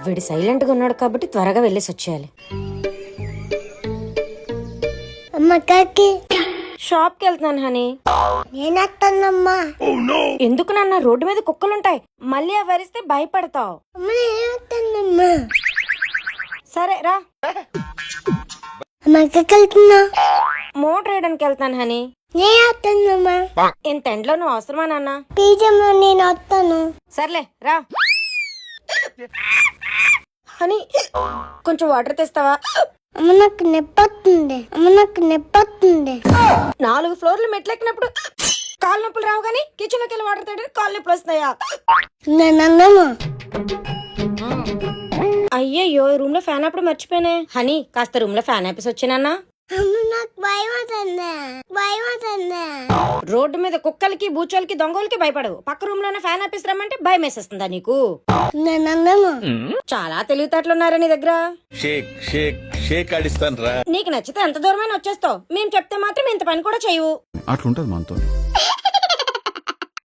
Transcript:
వీడు సైలెంట్ గా ఉన్నాడు కాబట్టి త్వరగా వెళ్ళేసి వచ్చేయాలి. షాప్ కి వెళ్తున్నాను హనీ. నేనమ్మా. ఎందుకు నాన్న, రోడ్డు మీద కుక్కలుంటాయి, మళ్ళీ అవి అరిస్తే భయపడతావు. సరే రా. మోటర్ వేయడానికి వెళ్తాను హనీ. ఇంత ఎండలో నువ్వు అవసరమా నాన్న? నేను వస్తాను. సర్లే రా. హనీ కొంచెం వాటర్ తెస్తావా? నాకు నొప్పొస్తుంది. 4 ఫ్లోర్లు మెట్లెక్కినప్పుడు కాలు నొప్పులు రావు గానీ కిచెన్ లోకి వెళ్ళి వాటర్ తాగడానికి కాలు నొప్పులు వస్తున్నాయా? అయ్యయ్యో, రూమ్ లో ఫ్యాన్ అప్పుడు మర్చిపోయానే. హనీ కాస్త రూమ్ లో ఫ్యాన్ ఆపేసి వచ్చానన్నా. నాకు భయం అవుతుంది. రోడ్డు మీద కుక్కలకి బూచోలకి దొంగలకి భయపడవు, పక్క రూమ్ లోనే ఫ్యాన్ ఆపేసి రమ్మంటే భయం వేసేస్తుందా నీకు? చాలా తెలివితేటలున్నారా నీ దగ్గర. నీకు నచ్చితే ఎంత దూరమైనా వచ్చేస్తావు, మేము చెప్తే మాత్రం ఇంత పని కూడా చేయవు. అట్లుంటది మనతో.